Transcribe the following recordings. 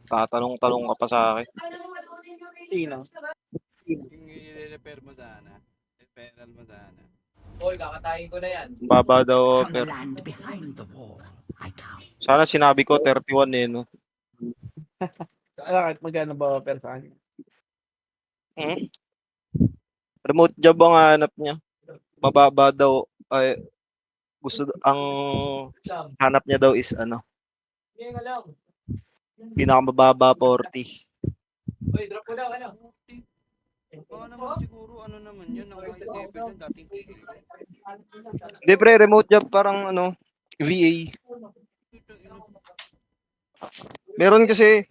Tatanong-tanong ka pa sa akin. Sino? Yung i-repair mo sana. Referral mo sana. Paul, kakatayin ko na yan. Baba daw From the offer. land behind the wall, I count. Sana sinabi ko 31 eh, no? Bakit magkano ba offer sa kanya? Remote job ang hanap niya. Mababa daw. Ay, ang hanap niya daw is ano, Hindi nga lang. pinakamababa 40. Uy, drop ko lang, ano? Baka naman siguro ano naman yun, ang high level yung dating tigil. Hindi pre, remote job parang ano, VA. Meron kasi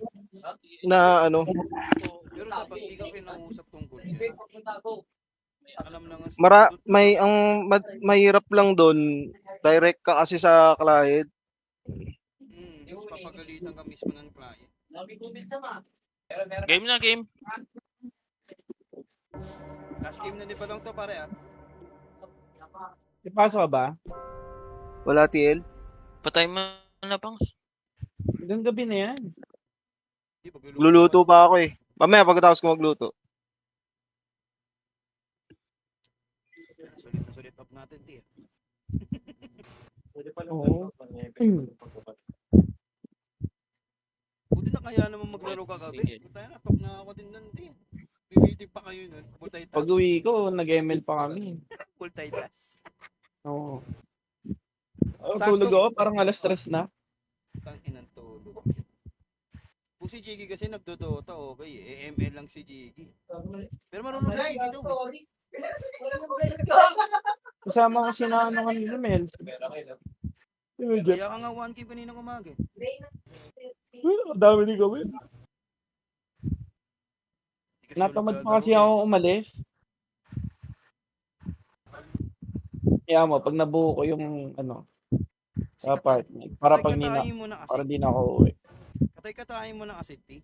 na ano, Pero dapat di ka kinausap tungkol yan. Alam na nga. mahirap lang doon. Direct ka kasi sa client. Tapos papagalitan ka mismo ng client. Game na, game. Last game na di ba lang to pare ah? Ipasok ka ba? Wala TL. Patay mo na, Pangs. Hanggang gabi na yan. Di, Luluto pa ako eh. Mamaya pagkatapos ko magluto. Sulit na sulit up natin, Tia. Oo. Buti na kaya naman maglaro kagabi. Tayo na, top na ako din nun, Tia. Bibitig pa kayo nun. Multitas. Pag uwi ko, nag-ML pa kami. Multitas. Oo. Tulog ako, parang alas 3 na. Tang inang tulog. Kung si Jiggy kasi nagdodota, okay eh. ML lang si Jiggy. Pero marunong si Jiggy daw eh. Kasama ko si Nano kanina, Mel. Kaya ka nga 1K kanina umaga. Ang dami ni gawin. Natamad pa kasi ako umalis. Kaya mo, pag nabuo ko yung ano, sa apartment, para pag para di na ako uwi. Katay-katayin mo ng asit, T.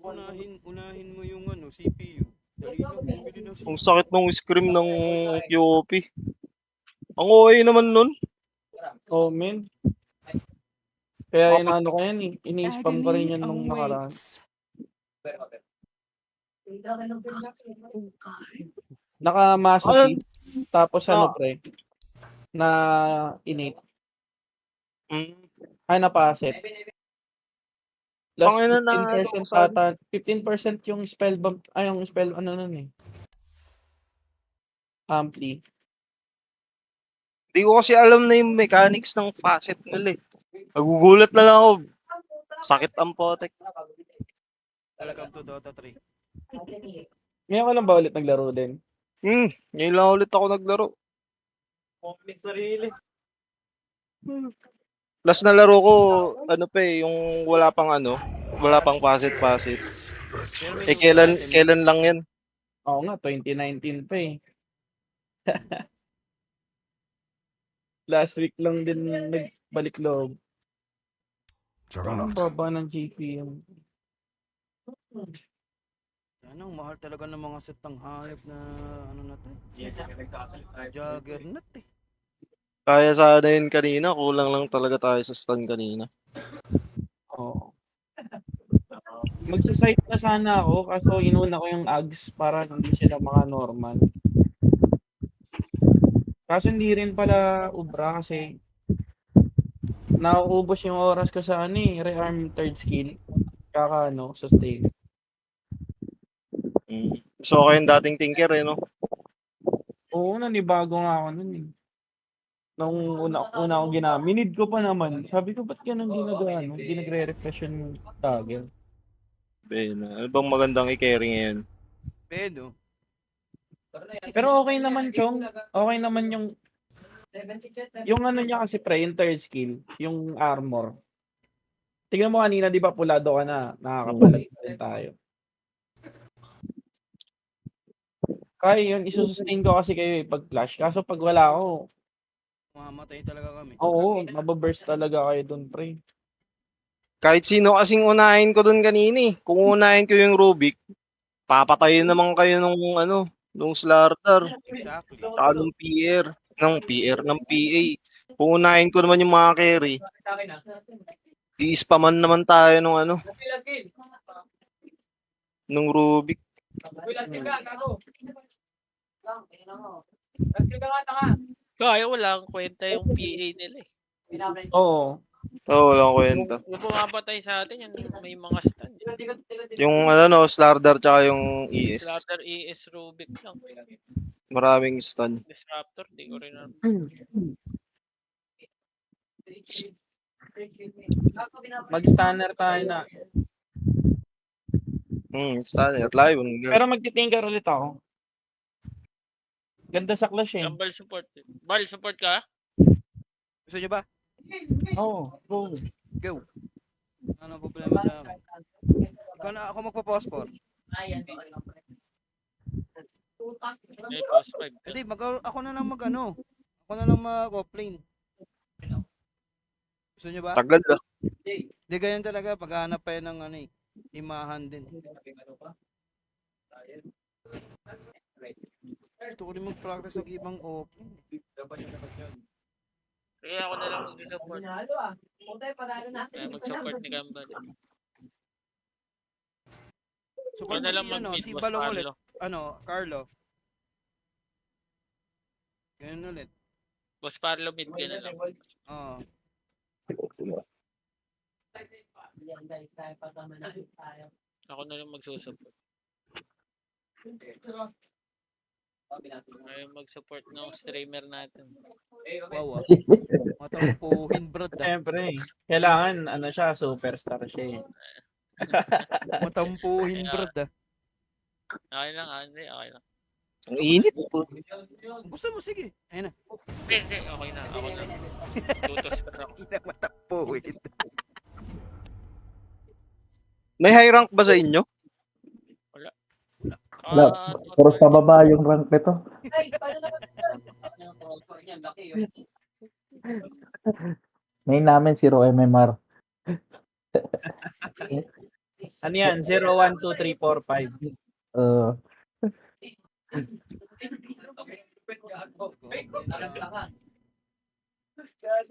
Unahin mo yung ano, CPU. Dali na, bumili ng CPU. Ang sakit ng scream ng QOP. Ang OA naman nun. Oh, men. Kaya inaano ko yan eh. Ini-spam ko rin yan nung nakaraan. Naka-massive. Tapos ano pre? Na innate. Ay, na-passive. Plus 15% ata. 15% yung spell bump. Ay, yung spell ano nun eh. Ampli. Hindi ko kasi alam na yung mechanics ng facet nila eh. Nagugulat na lang ako. Sakit ang potek. Welcome to Dota 3. Ngayon ko lang ba ulit naglaro din? Ngayon lang ulit ako naglaro. Complete sarili. Last na laro ko, ano pa eh, yung wala pang facet. Eh, kailan lang yan? Oo nga, 2019 pa eh. Last week lang din nagbalik loob. Ang baba ng GPM. Anong mahal talaga ng mga set ng hayop na ano na to? Juggernaut eh. Kaya sana yun kanina, kulang lang talaga tayo sa stun kanina. Oo. Magsasite na sana ako, kaso inuna ko yung ags para hindi sila maka-normal. Kaso hindi rin pala ubra kasi nauubos yung oras ko sa rearm third skill. Kaka sustain. So, okay yung dating tinker eh, no? Oo, nanibago nga ako nun eh. Nung una akong ginamit. Minid ko pa naman. Sabi ko, ba't ganun di nagre-refresh yung toggle? Ano bang magandang i-carry ngayon? Pero okay naman, Chong. Okay naman yung ano niya kasi pre, yung third skill, yung armor. Tingnan mo kanina, di ba pulado ka na, nakakapalag din tayo. Kaya yun, isusustain ko kasi kayo pag flash. Kaso pag wala ako, mamamatay talaga kami. Oo, mababurst talaga kayo dun, pre. Kahit sino kasing unahin ko dun kanina eh. Kung unahin ko yung Rubik, papatayin naman kayo nung Slarter. Exactly. Saka ng PR, ng PA. Puunahin ko naman yung mga carry. Sa akin ah. I-spaman naman tayo nung ano, Last kill. nung Rubik. Uy, last kill ka, kako. Last kill ka nga, tanga. Kaya wala kang kwenta yung PA nila eh. Oo. Oo, walang kwenta. Yung pumapatay sa atin, yung may mga stand. Yung ano no, Slardar tsaka yung ES. Slaughter ES Rubik lang. Maraming stun. Disruptor, di ko rin alam. Mag-stunner tayo na. Stunner. Lion. Pero magtitinker ulit ako. Ganda sa clash eh. Gambal support. Bal, support ka? Gusto nyo ba? Oo. Oh, Go. Ano ang problema sa akin? Ikaw na ako magpo-phosphor. May post 5 ka. Hindi, ako na lang mag-ano. Ako na lang mag-offlane. Gusto nyo ba? Tagal ah. Hindi, ganyan talaga. Paghahanap pa yan ng ano eh. Imahan din. Gusto ko rin mag-practice ng ibang offlane. Kaya ako na lang mag-support. Kaya mag-support ni Gambal. Support Kaya na mo lang si, ano, mag-mid si boss Balong ulit. Carlo. Ano, Carlo. Ganyan ulit. Boss Parlo mid ka na lang. Oo. Ako na lang magsusupport. Ay mag-support ng streamer natin. Wow ah. Matampuhin brad ah. siyempre. Kailangan, ano siya, superstar siya eh. Matampuhin brad ah. Okay lang, hindi, okay lang. Ang init. Gusto mo, sige. Ayun na. Hindi, okay na, ako na. Tutos ka na ako. Ina matampuhin. May high rank ba sa inyo? Ah, Puro sa baba yung rank nito. Main namin 0 MMR. Ano yan? 0, 1, 2, 3, 4, 5.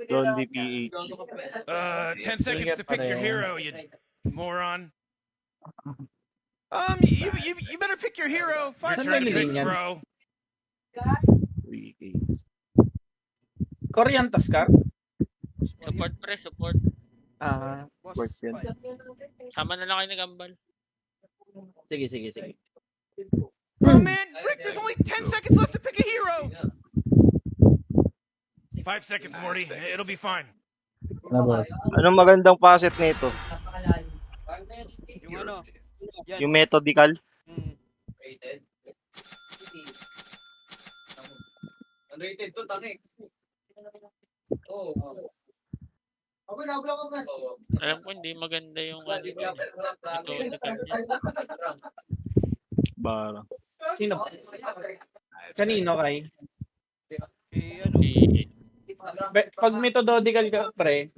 Blondie PH. 10 seconds to pick your hero, you moron. You better pick your hero. Fire Saan tricks, nalilin yan? bro. Corrientas ka? support pre, support. Ah, Boss, yan. fight. Sama na lang kayo ni Gambal. sige, sige, sige. Oh man, Rick, there's only 10 seconds left to pick a hero. 5 seconds, Morty. It'll be fine. Na boss. Anong magandang facet nito? Yung ano. Yan. Yung methodical? Rated. Unrated to, tanik. Oo. Alam ko hindi maganda yung ano, methodical niya. Bara. Sino? Kanino kay? Eh, ano. Pag methodological ka, pre,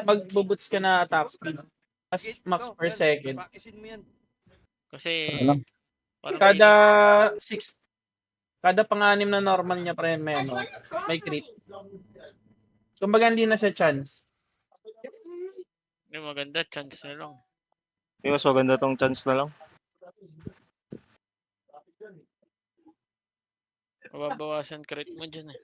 magbubuts ka na attack speed. As max per second. Practicein mo yan. Kasi, Alam. parang Kada 6, kada pang-anim na normal niya, pre, may crit. Kumbaga hindi na siya chance. may maganda, chance na lang. Yung mas maganda tong chance na lang. Mababawasan crit mo dyan eh.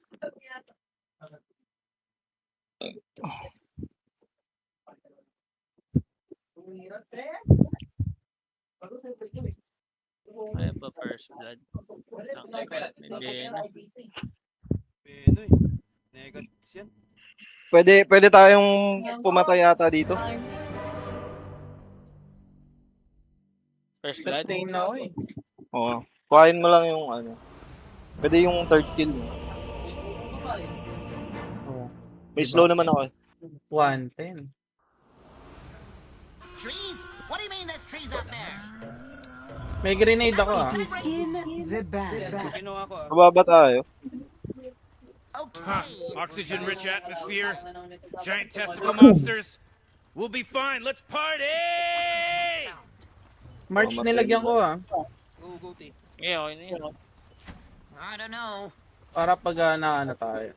Ay ba first blood? Hindi na. Ano eh. Negatives yan. Pwede tayong pumatay yata dito. First blood? Sustain na ako eh. Oo. Kuhain mo lang yung ano. Pwede yung third kill. Oh, May slow naman ako eh. 110. Trees? What do you mean there's trees up there? May grenade ako ah. Is in the bag. Ginawa ko ah. Mababa tayo. Huh. Okay. Oxygen-rich atmosphere. Giant testicle monsters. We'll be fine. Let's party! March nilagyan ko ah. Go, T. Okay, okay na yun. I don't know. Para pag na ano tayo.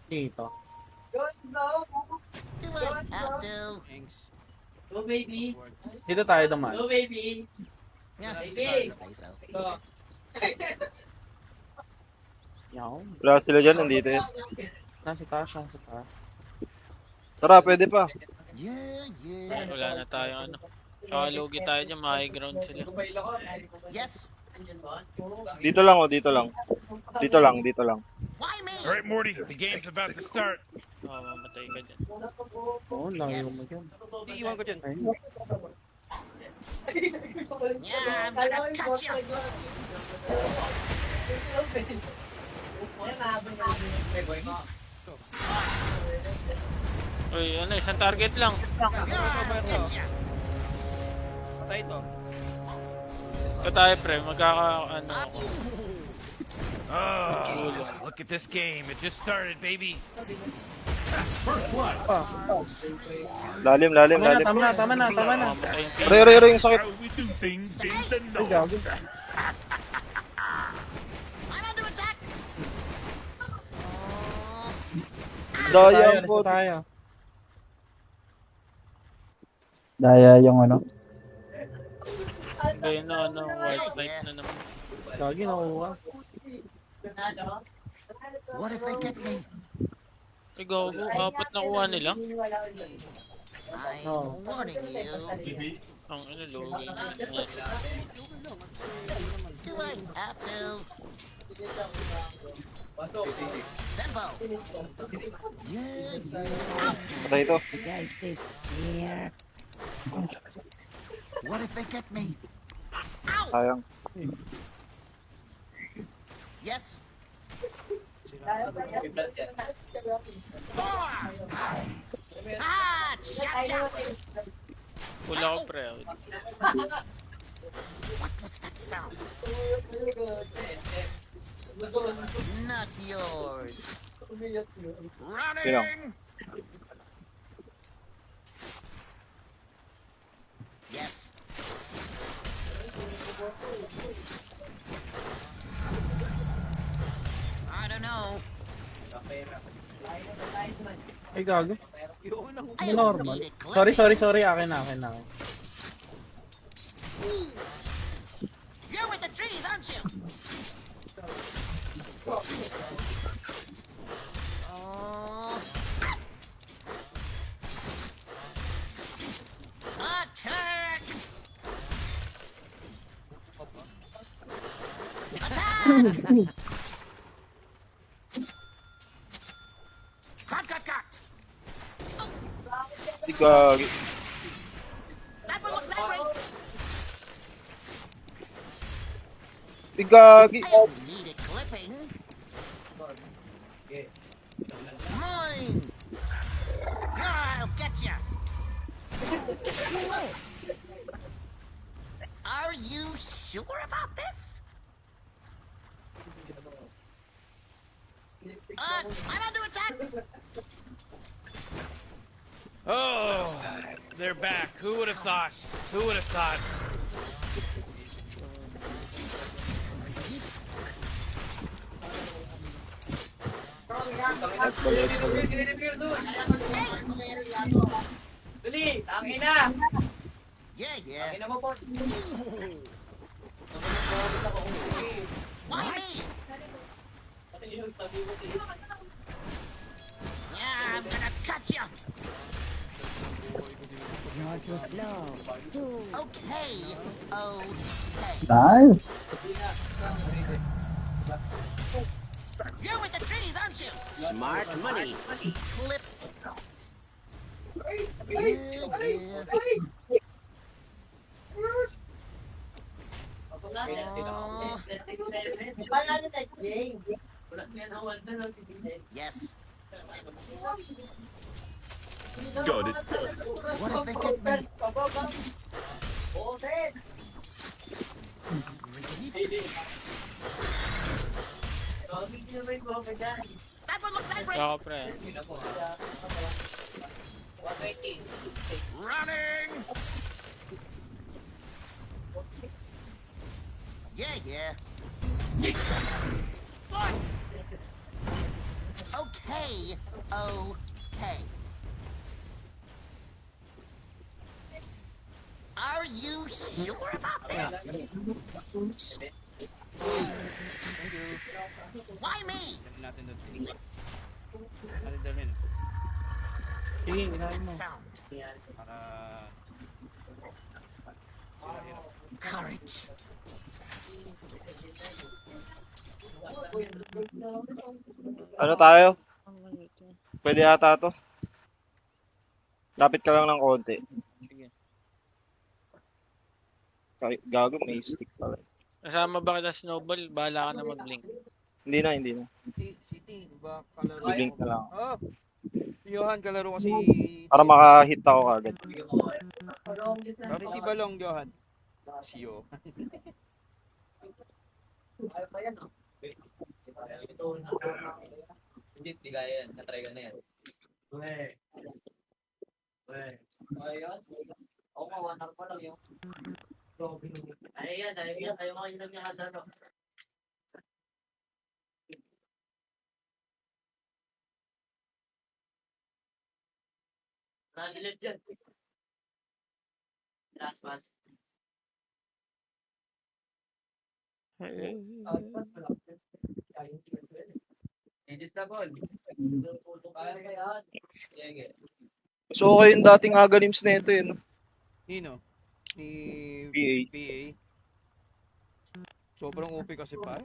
Dito. Do I have to? Thanks. Go, baby. Works. Dito tayo dumaan. Go, baby. Yeah, Baby. say so. Go. Yaw. Wala sila dyan, nandito yan. Nasa taas, nasa taas. Tara, pwede pa. Yeah, yeah. Wala na tayo ano. Kakalugi tayo dyan, high ground sila. Kumaila ko. Yes. Dito lang, oh, dito lang. Dito lang, dito lang. Why me? All right, Morty, the game's about to start. Oh, mamatay ka dyan. Oo, layo Yes. mo dyan. Iiwan ko dyan. Ayun. Yeah, I'm gonna cut you. May boy ko. Uy, ano, isang target lang. Yeah, get you. Patay to. Ito tayo, pre. Ano ako. Oh, look at this game. It just started, baby. Lalim, lalim, Tama na, lalim. tama na, tama na, tama na. Mamatay yung Aray, aray, aray, yung sakit. How we do things in the Ay, north. gago. I'm under attack. Tayo, Dayang dito po. tayo. Daya yung ano. Ngayon na, ano, white knight na naman. Gagi, nakuha. What if they get me? Ay, gago. Apat na kuha nila. I'm warning you. Ang ano, logi na. Do I have to? Pasok. Simple. Yeah, yeah. Patay ito. Get this here. What if they get me? Sayang. Yes. May blood yan. Ah, chop chop. Wala ko, pre. What was that sound? Not yours. Sino? Yes. I don't know. Ay, gago. Iiwan lang. I don't Normal. need it Sorry, clipping. sorry. Akin na, akin na. You're with the trees, aren't you? Oh. Attack! Attack! Cut! Di gagi. That one looks angry! Di gagi. I don't need it clipping. Mine! I'll get ya! Are you sure about this? I'm under attack! Oh, they're back. Who would have thought? Who would have thought? Dali, tangin na. Yeah. Tangin na mo po. Why me? Yeah, I'm gonna cut ya! You're too slow. Too. Okay. Nice. You're with the trees, aren't you? Smart money. Clip. Yes. Got it. What if they get me? That one looks angry. Ako, pre. Running. Yeah. Okay. Okay. Are you sure about this? Thank you. Why me? Dali natin doon. Natin dalhin. Sige, inahin mo. Sound. Para sila hirap. Courage. Ano tayo? Pwede ata to. Lapit ka lang ng konti. Sige. Gago, may stick pala. Kasama ba kita Snowball? Bahala ka na mag-blink. Hindi na, hindi na. City, ba kalaro I-blink mo? na lang. Oh! Johan, kalaro kasi... Para makahit ako kagad. Pare si Balong, Johan. Si Johan. Hindi kaya yan. Na-try ka na yan. Ayun. Oo, mawanak pa lang yung... Ayun, ayaw mga yun yung kasano. Nalilit dyan. Last pass. Edis na ball. Kaya yan. Sige. So, okay yung dating Agalims na ito yun. Nino? Ni PA. PA. Sobrang OP kasi pa.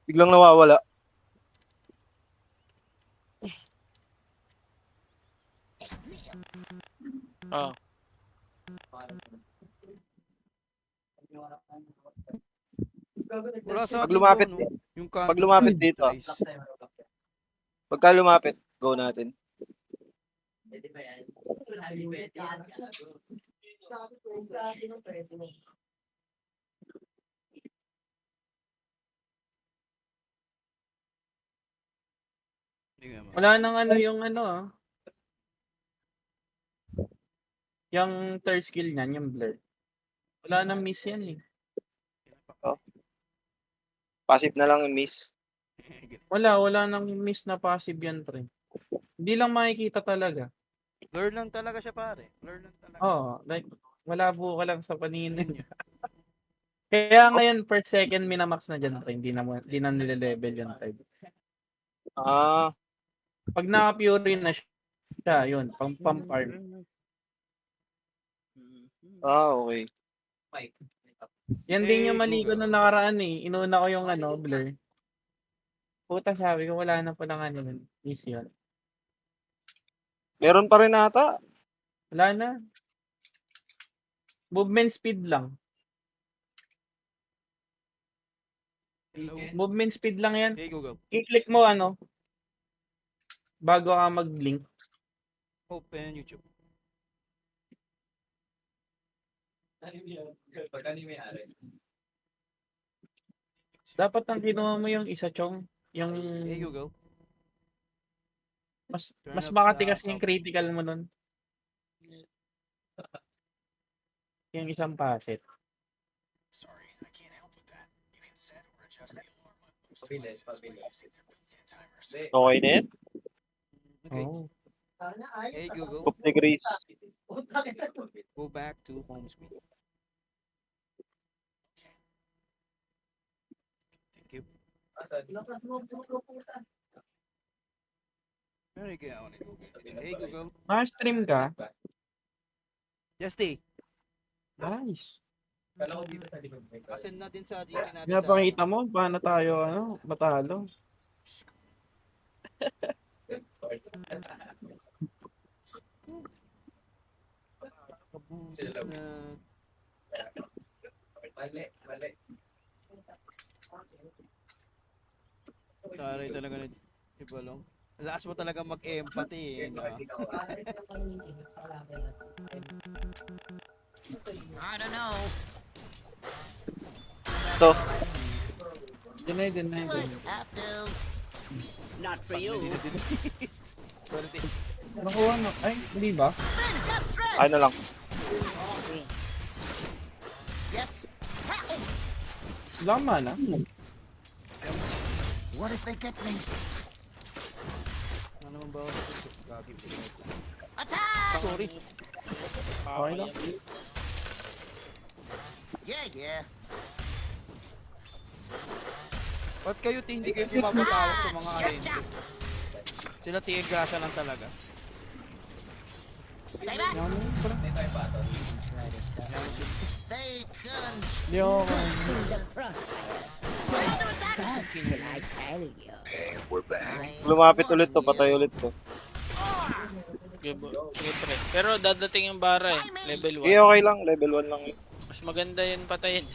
Biglang nawawala. Oh. Wala sa Pag lumapit, akin, no? Yung kanto pag lumapit na dito. guys. Pagka lumapit, go natin. Pwede ba yan? Hindi nga ma- Wala nang ano yung ano ah. Yung third skill niyan, yung blur. Wala nang miss yan eh. Passive na lang yung miss. Wala nang miss na passive yan, pre. Hindi lang makikita talaga. Blur lang talaga siya pare. Blur lang talaga. Oo, like, malabo ka lang sa paningin. Kaya ngayon, per second, minamax na dyan, pre. Hindi na nile-level yun, type. Ah, Pag naka-pure na siya, yun, pang-farm. okay. Yan din yung Eh, mali ko Google. nung nakaraan eh. Inuna ko yung ano, blur. Puta, sabi ko, wala na palang ano yun. Easy yun. Meron pa rin ata. Wala na. Movement speed lang. Movement speed lang yan. Okay, Google. I-click mo ano, bago ka mag-blink. Open YouTube. Pag ano yung may-ari? Dapat ang kinuha mo yung isa, Chong. Yung Hey Google. mas Turn mas up makatigas the yung critical mo nun. Yung isang paset. Pabilis. Okay na yan. Okay. Oh. Hey Google. 2 degrees. Go back to home screen. Thank you. Very good. Hey Google. Naka-stream ka? Yes, stay. Nice. Kala ko dito sa likod. Pasend natin sa GC natin Pinapakita mo paano tayo ano, matalo. Kabusit na. Mali. Taray talaga na Ibalong. Lakas mo talaga mag-empathy eh. No? I don't know. So, Deny. Would have to. Not for you. Nakuha na. Ay, hindi ba? Spin, cut, shred. ano lang. Yes. Wala kang mana. What if they get me? Ano naman ba ako? Gagi. Attack! Sorry. Okay lang. Yeah. Ba't kayo hindi kayo pumapatawag sa mga alente? Sila tiga grasya lang talaga. Stay back! They can Hindi ako. The crossfire. Stop till I tell you. Lumapit ulit to, patay ulit to. Sige, sige pre. Pero dadating yung bara eh. Level 1. Okay, okay lang. Level 1 lang yun. Mas maganda yun patayin.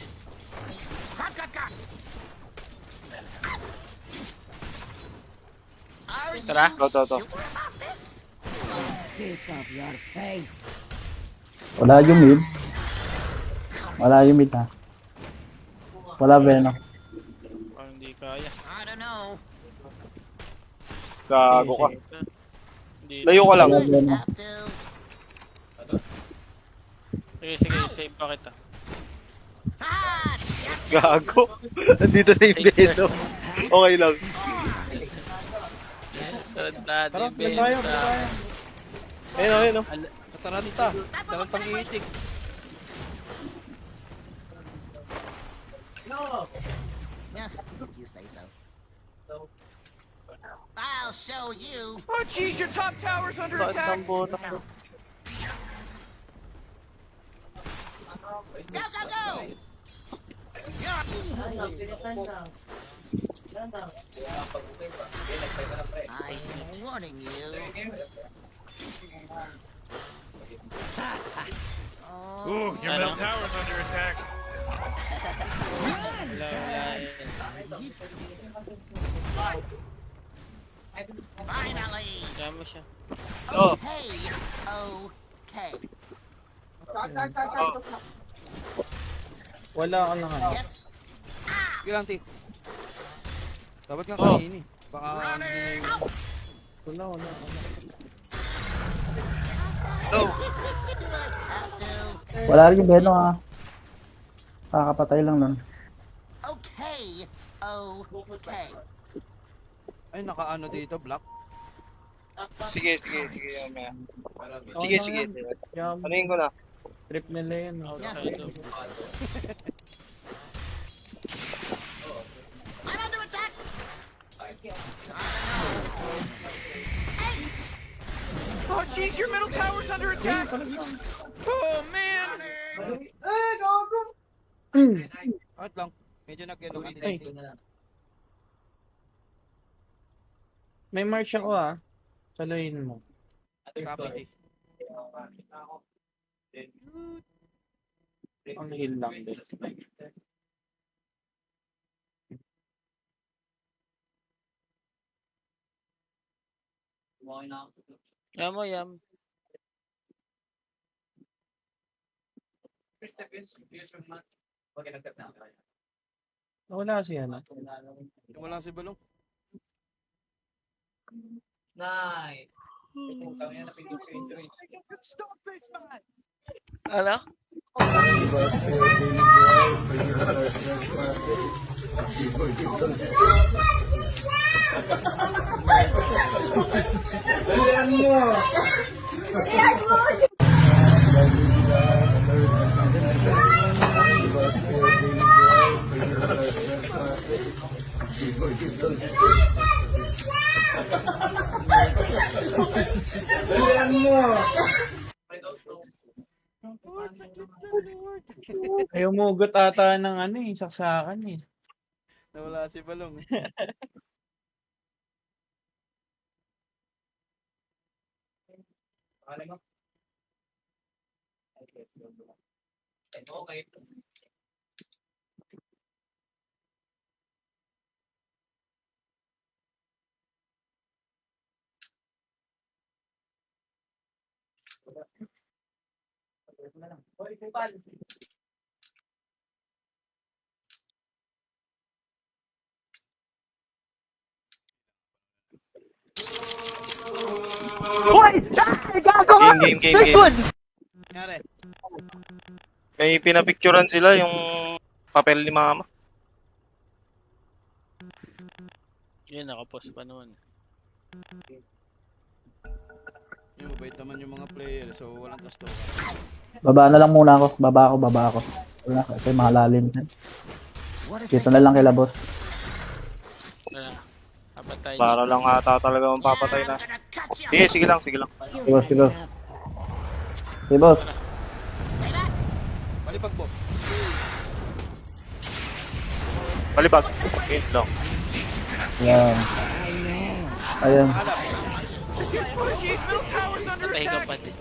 cut. Are you Tara. To. sure about this? Sick of your face. Wala yung mid. Wala yung mid ha. Wala Venom. Parang hindi kaya. I don't know. Gago ka. Hindi. Layo ka lang. Wala Venom. Have to. Sige, save pa kita. Ah! Gago. Nandito sa yung Venom. Okay lang. Tanda, Tara, di tayo. benta. Ayun. Taranta. Tarantang itik. Yeah, you say so. I'll show you. Oh, jeez, your top tower's under attack. Go! I'm warning you. Ooh, your middle tower's under attack. Wala. Finally. Kaya mo siya. Oh. Okay. Wala ka lang ano. Yes. Sige lang, T. Dapat nga kainin eh. Baka Running. Wala. Have to. Wala rin yung Venom ha. Kakapatay lang nun. Okay. ay nakaano dito, black. Sige. Mamaya. Sige. Yung Anuhin ko na. trip nila yun. Outside of. I'm under attack. Oh, jeez, your middle tower's under attack. Oh, man. Out lang. Medyo nag-yellow ka Ay. din. May march ako ah. Saluhin mo. Copy, T. Ang heal lang din. Yam. Wala siya na. Wala si Balong. Nice. Ano? Ay, umugot ata ng ano eh, saksakan eh. Nawala si Balong. Okay. Game. Nangyari. May pinapicturean sila yung papel ni mama. Yun, nakapos pa naman. Yung mabait naman yung mga player, so walang tasto. Baba na lang muna ako. Baba ako. Wala, ito yung mahalalim. Dito na lang kila boss. Wala. Kapatay Para lang ata talaga mapapatay na. Sige lang. Sige boss. Sige boss. Palipag po. Balibag. Yun lang. Yan. Ayan. Patay ka pa din.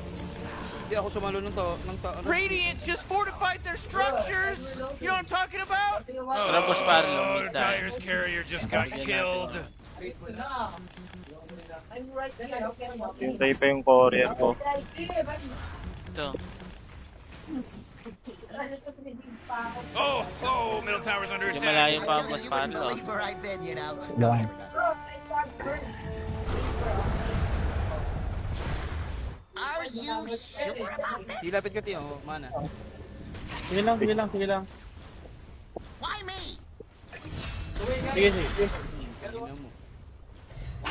Hindi ako sumalo ng ano. Radiant just fortified their structures. You know what I'm talking about? Pero boss Parlo, Oh, mid tayo. Dyer's carrier just got killed. Hintay pa yung courier ko. Ito. Oh, middle tower's under Hindi attack. malayo pa ang boss Parlo. Believer I've been, you know. Yan. Are you sure about this? Hilapit ka tiyo, mana. Sige lang. Why me? Sige. Tingnan mo.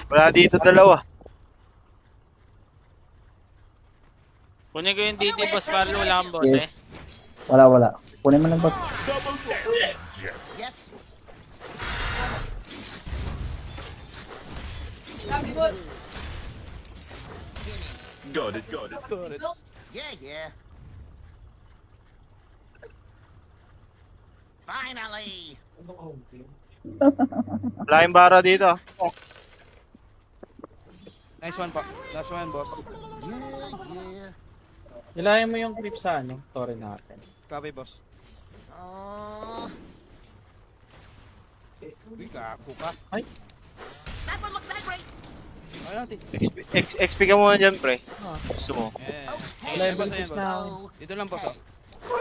Wala dito dalawa. Kunin ko yung DD boss Parlo, wala kang bote. Wala. Kunin mo lang boss. Yes. Got it. Yeah. Finally. Wala yung bara dito. Nice one pa. Last one, boss. Yeah. Nilayan mo yung clip sa story natin. Copy, boss. Oh, Uy, kaku ka. that one looks that great. Ay natin. XP ka muna dyan, pre. Gusto mo. Eh. Okay. Level Basta yan, 6 boss. na. So, Dito lang, boss. Oh.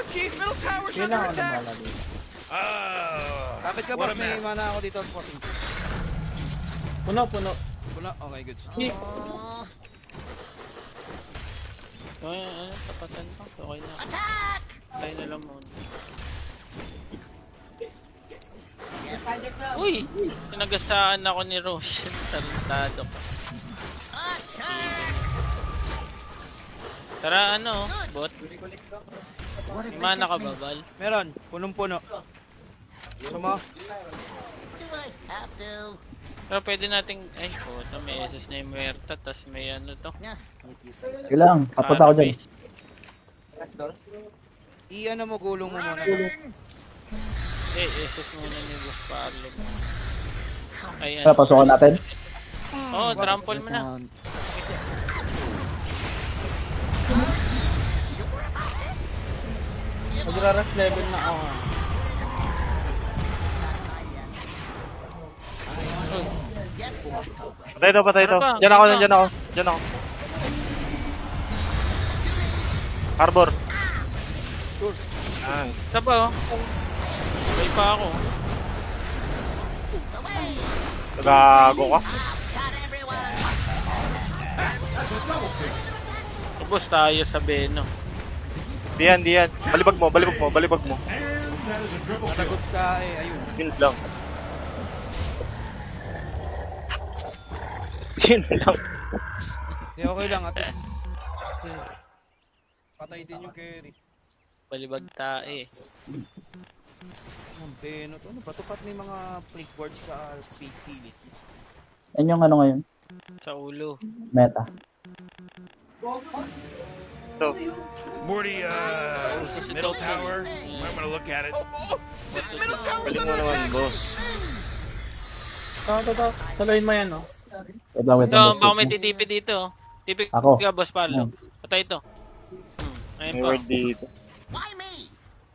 Chief, middle tower's Sige under lang attack. bala dito. Kapit ka, What boss. a May mess. mana ako dito, boss. Puno. Wala. Okay, good. oh, Ano, tapatan pa. Okay na. attack! Patay na lang muna. Yes. Uy! Pinagastaan ako ni Roshan. Talentado ka. Attack! Tara ano, bot. What May mana ka ba, Val? Meron. Punong-puno. Gusto mo? Do I have to? Pero pwede nating, ay puto, may SS na yung Muerta, tas may ano to. Yeah, if you say so. Sige lang. Papunta ako dyan. I-ano mo, gulong mo muna. SS muna ni Boss Parlo. Ayan. Tara, pasukan natin. Oh, trample mo na. Don't. Magra-rush level na ako. Yes. Patay ito. Ano ba? Diyan ako. Harbor. Ah, Ito ba oh? May pa ako. gago ka. Got everyone. Ubus tayo sa Beno. Diyan. Balibag mo. Natagot ka ayun. Yun lang. Hindi, okay lang. At least. Patay din yung carry. Balibag tae. Ang beno to. Ano ba? Tupat may mga flickboards sa PK. Yan yung ano ngayon. Sa ulo. Meta. So, Morty, Uso si middle Thompson. tower. I'm gonna look at it. Middle tower's galing mo under naman, attack. boss. Ito. Saluhin mo yan, no? Wait lang. Ito, baka may titipi dito. Tipi Ako. ka, Boss Parlo. Patay ito. Ayun May pa. word dito. Why me?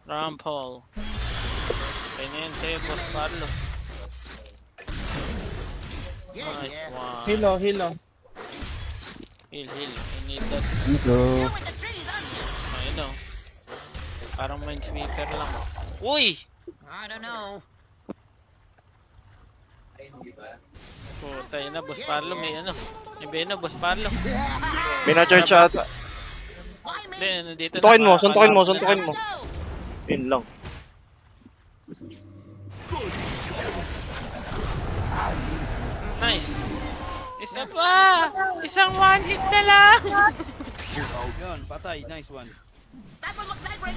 Rampol. Patay na yun sa'yo, Boss Parlo. Yeah, Nice yeah. one. Hilo. Heal. I need that. Thank you. You're with the trees, aren't you? Ayun o. Parang minesweeper lang. Uy! I don't know. Putay na, Boss Parlo. May ano. May Beno, Boss Parlo. Bina-charge ata. Why me? Hindi, nandito na. Suntukin mo. Let's go. Yun lang. Nice. Isa pa! Isang one hit na lang! Yun, patay. Nice one. That one looks angry.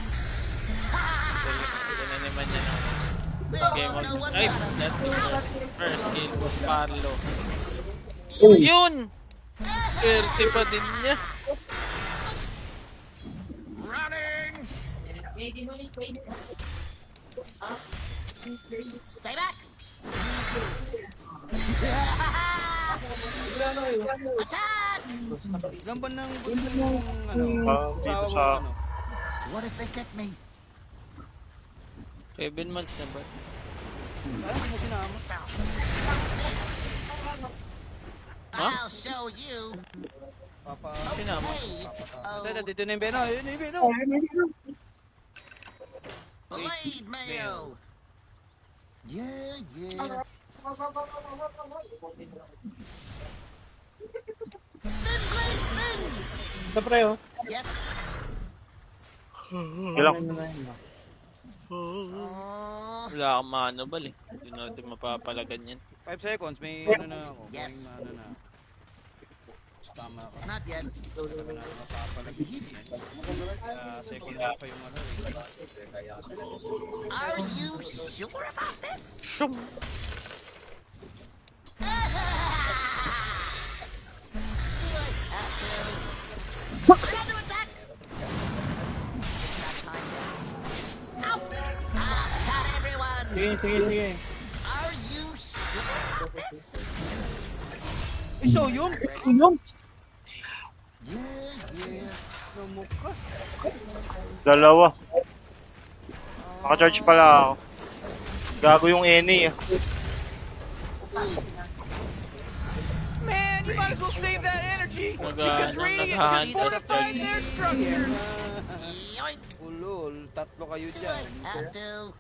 Sila na naman yan ako. We'll Game know of... what Ay! battle. That first kill was Parlo. Uy. Yun! 30 pa din niya. Stay back. Attack! Ilan ba ng ano? Dito Asawa sa... mo, ano? What if they get me? 7 months na ba? Parang mo sinama. I'll show you. Papa. Sinama. Hey, Dito na yung Beno. Yun na yung Beno. blade mail. Yeah. Spin blade spin. Ito pre, oh. Yes. Ilang? Wala akong manubal eh. Hindi natin mapapalagan yan. 5 seconds. May ano na ako. Yes. May ano na. Tama ako. Not yet. Sabi na mapapalagay yan. Second half pa yung ano. Are you sure about this? Shum! Under attack. Ow! Got everyone. Sige. Are you sure about this? So yun. Yeah. Namukha. Dalawa. Naka-charge pala ako. Gago yung Eni ah. Man, you might as well save that energy because Radiant just naghahanap fortified tayo. their structure. Yoink. Ulol. Tatlo kayo dyan. Have to.